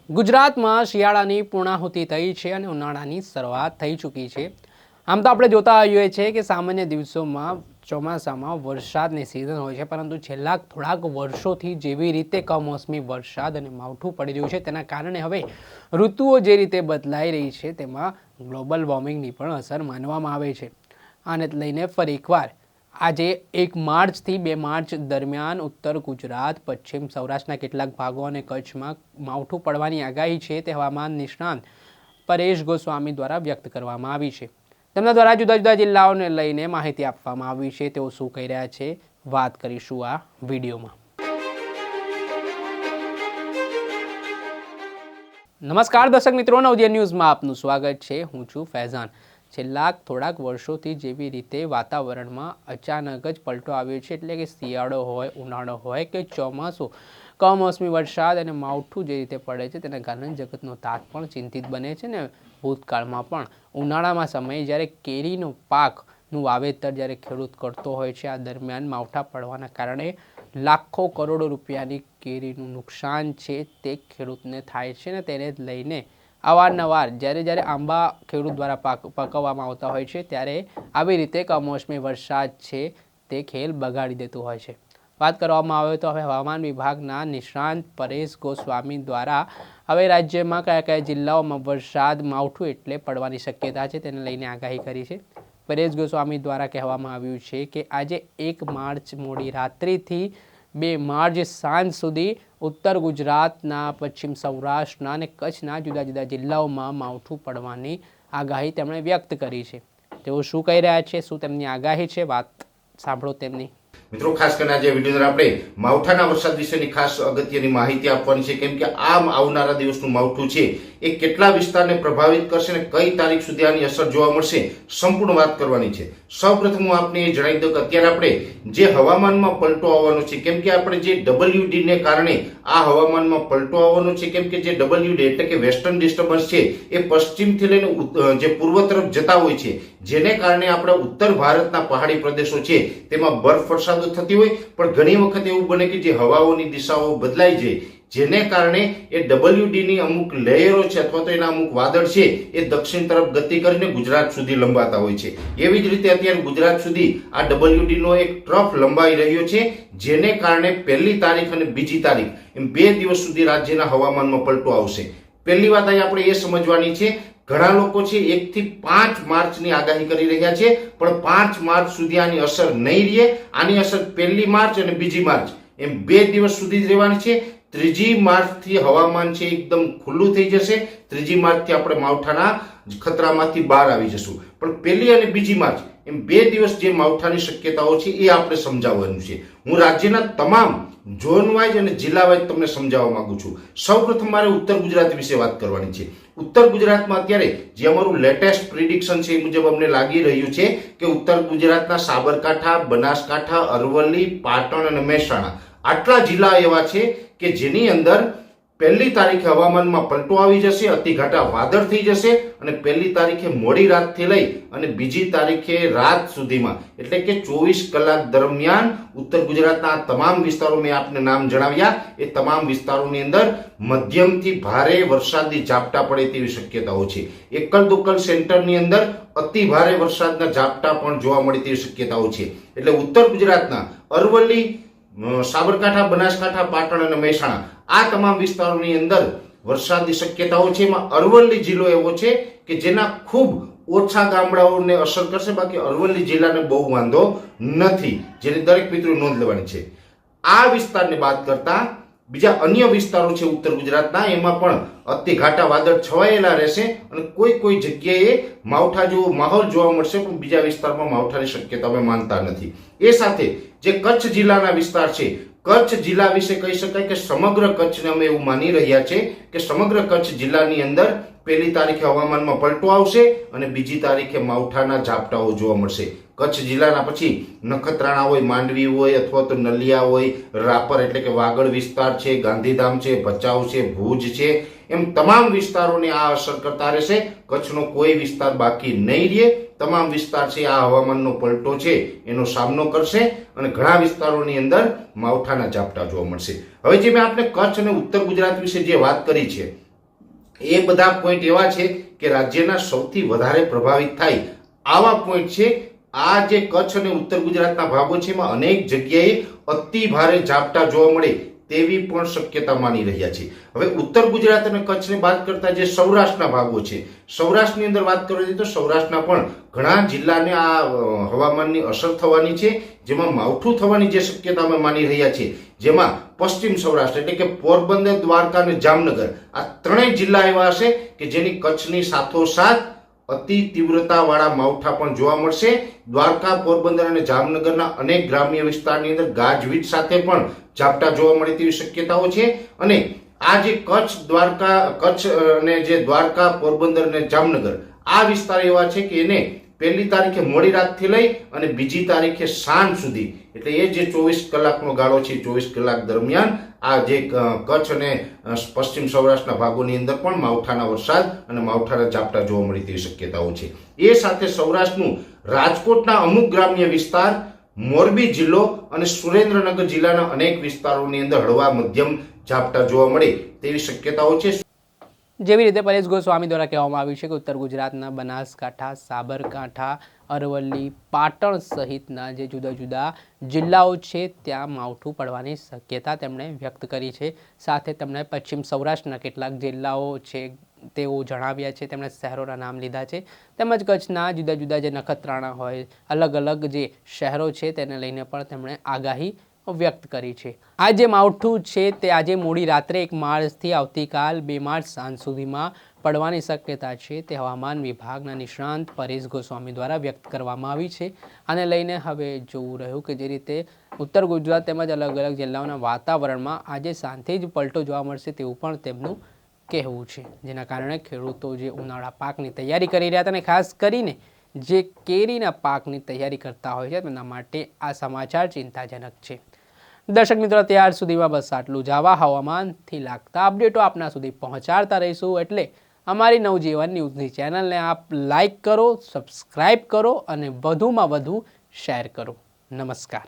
ગુજરાતમાં શિયાળાની પૂર્ણાહુતિ થઈ છે અને ઉનાળાની શરૂઆત થઈ ચૂકી છે। આમ તો આપણે જોતા આવીએ છીએ કે સામાન્ય દિવસોમાં ચોમાસામાં વરસાદની સિઝન હોય છે, પરંતુ છેલ્લા થોડાક વર્ષોથી જેવી રીતે કમોસમી વરસાદ અને માવઠું પડી રહ્યું છે તેના કારણે હવે ઋતુઓ જે રીતે બદલાઈ રહી છે તેમાં ગ્લોબલ વોર્મિંગની પણ અસર માનવામાં આવે છે। આને લઈને ફરી એકવાર આજે 1 માર્ચથી 2 માર્ચ દરમિયાન ઉત્તર ગુજરાત, પશ્ચિમ સૌરાષ્ટ્રના કેટલાક ભાગો અને કચ્છમાં માવઠું પડવાની આગાહી છે તે હવામાન નિષ્ણાંત પરેશ ગોસ્વામી દ્વારા વ્યક્ત કરવામાં આવી છે। તેમના દ્વારા જુદા જુદા જિલ્લાઓને લઈને માહિતી આપવામાં આવી છે। તેઓ શું કહી રહ્યા છે વાત કરીશું આ વિડીયોમાં। નમસ્કાર દર્શક મિત્રો, નવજીવન ન્યૂઝમાં આપનું સ્વાગત છે। હું છું ફૈઝાન। છેલ્લા થોડાક વર્ષોથી જેવી રીતે વાતાવરણમાં અચાનક જ પલટો આવ્યો છે, એટલે કે શિયાળો હોય, ઉનાળો હોય કે ચોમાસું, કમોસમી વરસાદ અને માવઠું જે રીતે પડે છે તેના કારણે જગતનો તાત પણ ચિંતિત બને છે ને ભૂતકાળમાં પણ ઉનાળામાં સમયે જ્યારે કેરીનો પાકનું વાવેતર જ્યારે ખેડૂત કરતો હોય છે, આ દરમિયાન માવઠા પડવાના કારણે લાખો કરોડો રૂપિયાની કેરીનું નુકસાન છે તે ખેડૂતને થાય છે ને તેને લઈને અવારનવાર જ્યારે આંબા ખેડૂત દ્વારા પકવવામાં આવતા હોય છે ત્યારે આવી રીતે કમોસમી વરસાદ છે તે ખેલ બગાડી દેતું હોય છે। વાત કરવામાં આવે તો હવે હવામાન વિભાગના નિષ્ણાંત પરેશ ગોસ્વામી દ્વારા હવે રાજ્યમાં કયા કયા જિલ્લાઓમાં વરસાદ માવઠું એટલે પડવાની શક્યતા છે તેને લઈને આગાહી કરી છે। પરેશ ગોસ્વામી દ્વારા કહેવામાં આવ્યું છે કે આજે 1 માર્ચ મોડી રાત્રિથી 2 માર્ચ સાંજ સુધી ઉત્તર ગુજરાતના, પશ્ચિમ સૌરાષ્ટ્રના અને કચ્છના જુદા જુદા જિલ્લાઓમાં માવઠું પડવાની આગાહી તેમણે વ્યક્ત કરી છે। તેઓ શું કહી રહ્યા છે, શું તેમની આગાહી છે, વાત સાંભળો તેમની। મિત્રો, ખાસ કરીને આજે વિડીયો આપણે માવઠાના વરસાદ વિશેની ખાસ અગત્યની માહિતી આપવાની છે, કેમ કે આ આવનારા દિવસનું માવઠું છે એ કેટલા વિસ્તારને પ્રભાવિત કરશે અને કઈ તારીખ સુધી આની અસર જોવા મળશે સંપૂર્ણ વાત કરવાની છે। સૌપ્રથમ હું આપને એ જણાવી દઉં કે અત્યારે આપણે જે હવામાનમાં પલટો આવવાનો છે, કેમ કે આપણે જે WD ને કારણે આ હવામાનમાં પલટો આવવાનો છે, કેમ કે જે WD એટલે કે વેસ્ટર્ન ડિસ્ટર્બન્સ છે એ પશ્ચિમથી લઈને જે પૂર્વ તરફ જતા હોય છે, જેને કારણે આપણા ઉત્તર ભારતના પહાડી પ્રદેશો છે તેમાં બરફ વર્ષાદો થતી હોય, પણ ઘણી વખત એવું બને કે જે હવાઓની દિશાઓ બદલાઈ જાય, જેને કારણે એ WD ની અમુક લેયરો છે અથવા તો એના અમુક વાદળ છે એ દક્ષિણ તરફ ગતિ કરીને ગુજરાત સુધી લંબાતા હોય છે। એવી જ રીતે અત્યારે ગુજરાત સુધી આ WD નો એક ટ્રફ લંબાઈ રહ્યો છે, જેને કારણે 1લી તારીખ અને 2જી તારીખ એમ 2 દિવસ સુધી રાજ્યના હવામાનમાં પલટો આવશે। પહેલી વાત અહીં આપણે એ સમજવાની છે, ઘણા લોકો છે 1 થી 5 માર્ચની આગાહી કરી રહ્યા છે, પણ 5 માર્ચ સુધી આની અસર નહીં રહે। આની અસર 1લી માર્ચ અને 2જી માર્ચ એમ 2 દિવસ સુધી જ રહેવાની છે। 3જી માર્ચથી હવામાન છે એકદમ ખુલ્લું થઈ જશે। 3જી માર્ચથી આપણે માવઠાના ખતરામાંથી બહાર આવી જશું, પણ 1લી અને 2જી માર્ચ એમ 2 દિવસ જે માવઠાની શક્યતાઓ છે એ આપણે સમજાવવાનું છે। હું રાજ્યના તમામ ઝોન વાઇઝ અને જિલ્લા વાઇઝ તમને સમજાવવા માંગુ છું। સૌપ્રથમ મારે ઉત્તર ગુજરાત વિશે વાત કરવાની છે। ઉત્તર ગુજરાતમાં અત્યારે જે અમારું લેટેસ્ટ પ્રિડિક્શન છે એ મુજબ અમને લાગી રહ્યું છે કે ઉત્તર ગુજરાતના સાબરકાંઠા, બનાસકાંઠા, અરવલ્લી, પાટણ અને મહેસાણા આટલા જિલ્લા એવા છે કે જેની અંદર 1લી તારીખે હવામાનમાં પલટો આવી જશે, અતિઘાટા વાદળ થઈ જશે અને 1લી તારીખે મોડી રાતથી લઈ અને 2જી તારીખે રાત સુધીમાં એટલે કે 24 કલાક દરમિયાન ઉત્તર ગુજરાતના તમામ વિસ્તારો મેં આપને નામ જણાવ્યા એ તમામ વિસ્તારોની અંદર મધ્યમથી ભારે વરસાદી ઝાપટા પડે તેવી શક્યતાઓ છે। એકલ દોકલ સેન્ટરની અંદર અતિ ભારે વરસાદના ઝાપટા પણ જોવા મળે તેવી શક્યતાઓ છે। એટલે ઉત્તર ગુજરાતના અરવલ્લી, સાબરકાંઠા, બનાસકાંઠા, પાટણ અને મહેસાણા આ તમામ વિસ્તારોની અંદર વરસાદની શક્યતાઓ છે। એમાં અરવલ્લી જિલ્લો એવો છે કે જેના ખૂબ ઓછા ગામડાઓને અસર કરશે, બાકી અરવલ્લી જિલ્લાને બહુ વાંધો નથી, જેની દરેક મિત્રો નોંધ લેવાની છે। આ વિસ્તારને બાદ કરતા બીજા અન્ય વિસ્તારો છે ઉત્તર ગુજરાતના, એમાં પણ અતિ ઘાટા વાદળ છવાયેલા રહેશે અને કોઈ જગ્યાએ માવઠા જેવો માહોલ જોવા મળશે, પણ બીજા વિસ્તારમાં માવઠાની શક્યતા અમે માનતા નથી। એ સાથે જે કચ્છ જિલ્લાના વિસ્તાર છે, કચ્છ જિલ્લા વિશે કહી શકાય કે સમગ્ર કચ્છને અમે એવું માની રહ્યા છે કે સમગ્ર કચ્છ જિલ્લાની અંદર 1લી તારીખે હવામાનમાં પલટો આવશે અને 2જી તારીખે માવઠાના ઝાપટાઓ જોવા મળશે। કચ્છ જિલ્લાના પછી નખત્રાણા હોય, માંડવી હોય અથવા તો નલિયા હોય, રાપર એટલે કે વાગડ વિસ્તાર છે, ગાંધીધામ છે, ભચાઉ છે, ભુજ છે, એમ તમામ વિસ્તારોને આ અસર કરતા રહેશે। કચ્છનો કોઈ વિસ્તાર બાકી નહીં રહે। તમામ વિસ્તાર છે આ હવામાનનો પલટો છે એનો સામનો કરશે અને ઘણા વિસ્તારોની અંદર માવઠાના ઝાપટા જોવા મળશે। હવે જે મેં આપણે કચ્છ અને ઉત્તર ગુજરાત વિશે જે વાત કરી છે એ બધા પોઈન્ટ એવા છે કે રાજ્યના સૌથી વધારે પ્રભાવિત થાય આવા પોઈન્ટ છે. આ જે કચ્છ અને ઉત્તર ગુજરાતના ભાગો છે એમાં અનેક જગ્યાએ અતિ ભારે ઝાપટા જોવા મળે તેવી પણ શક્યતા માની રહ્યા છે. હવે ઉત્તર ગુજરાત અને કચ્છને બાદ કરતા જે સૌરાષ્ટ્રના ભાગો છે, સૌરાષ્ટ્રની અંદર વાત કરીએ તો સૌરાષ્ટ્રના પણ ઘણા જિલ્લાને આ હવામાનની અસર થવાની છે, જેમાં માવઠું થવાની જે શક્યતા અમે માની રહ્યા છે. જેમાં પશ્ચિમ સૌરાષ્ટ્ર એટલે કે પોરબંદર, દ્વારકા અને જામનગર આ ત્રણેય જિલ્લા એવા હશે કે જેની કચ્છની સાથોસાથ અતિ તીવ્રતા વાળા માવઠા પણ જોવા મળશે. દ્વારકા, પોરબંદર અને જામનગરના અનેક ગ્રામ્ય વિસ્તારની અંદર ગાજવીજ સાથે પણ ઝાપટા જોવા મળે તેવી શક્યતાઓ છે. અને આ જે કચ્છ અને જે દ્વારકા, પોરબંદર અને જામનગર આ વિસ્તાર એવા છે કે એને પહેલી તારીખે મોડી રાતથી લઈ અને બીજી તારીખે સાંજ સુધી એટલે એ જે 24 કલાકનો ગાળો છે, 24 કલાક દરમિયાન આ જે કચ્છ અને પશ્ચિમ સૌરાષ્ટ્રના ભાગોની અંદર પણ માવઠાના વરસાદ અને માવઠાના ઝાપટા જોવા મળે તેવી શક્યતાઓ છે. એ સાથે સૌરાષ્ટ્રનું રાજકોટના અમુક ગ્રામ્ય વિસ્તાર, મોરબી જિલ્લો અને સુરેન્દ્રનગર જિલ્લાના અનેક વિસ્તારોની અંદર હળવા મધ્યમ ઝાપટા જોવા મળે તેવી શક્યતાઓ છે. જેવી રીતે પરેશ ગોસ્વામી દ્વારા કહેવામાં આવ્યું છે કે ઉત્તર ગુજરાતના બનાસકાંઠા, સાબરકાંઠા, અરવલ્લી, પાટણ સહિતના જે જુદા જુદા જિલ્લાઓ છે ત્યાં માવઠું પડવાની શક્યતા તેમણે વ્યક્ત કરી છે. સાથે તેમણે પશ્ચિમ સૌરાષ્ટ્રના કેટલાક જિલ્લાઓ છે તેઓ જણાવ્યા છે, તેમણે શહેરોના નામ લીધા છે. તેમજ કચ્છના જુદા જુદા જે નખત્રાણા હોય, અલગ અલગ જે શહેરો છે તેને લઈને પણ તેમણે આગાહી વ્યક્ત કરી છે. આ જે માવઠું છે તે આજે મોડી રાત્રે 1 માર્ચથી આવતીકાલ 2 માર્ચ સાંજ સુધીમાં પડવાની શક્યતા છે તે હવામાન વિભાગના નિષ્ણાંત પરેશ ગોસ્વામી દ્વારા વ્યક્ત કરવામાં આવી છે. આને લઈને હવે જોવું રહ્યું કે જે રીતે ઉત્તર ગુજરાત તેમજ અલગ અલગ જિલ્લાઓના વાતાવરણમાં આજે સાંજથી જ પલટો જોવા મળશે તેવું પણ તેમનું કહેવું છે, જેના કારણે ખેડૂતો જે ઉનાળા પાકની તૈયારી કરી રહ્યા હતા અને ખાસ કરીને જે કેરીના પાકની તૈયારી કરતા હોય છે તેના માટે આ સમાચાર ચિંતાજનક છે. દર્શક મિત્રો, ત્યાર સુધીમાં બસ આટલું જ. આવા હવામાનથી લાગતા અપડેટો આપના સુધી પહોંચાડતા રહીશું, એટલે અમારી નવજીવન ન્યૂઝની ચેનલને આપ લાઈક કરો, સબસ્ક્રાઈબ કરો અને વધુમાં વધુ શેર કરો. નમસ્કાર.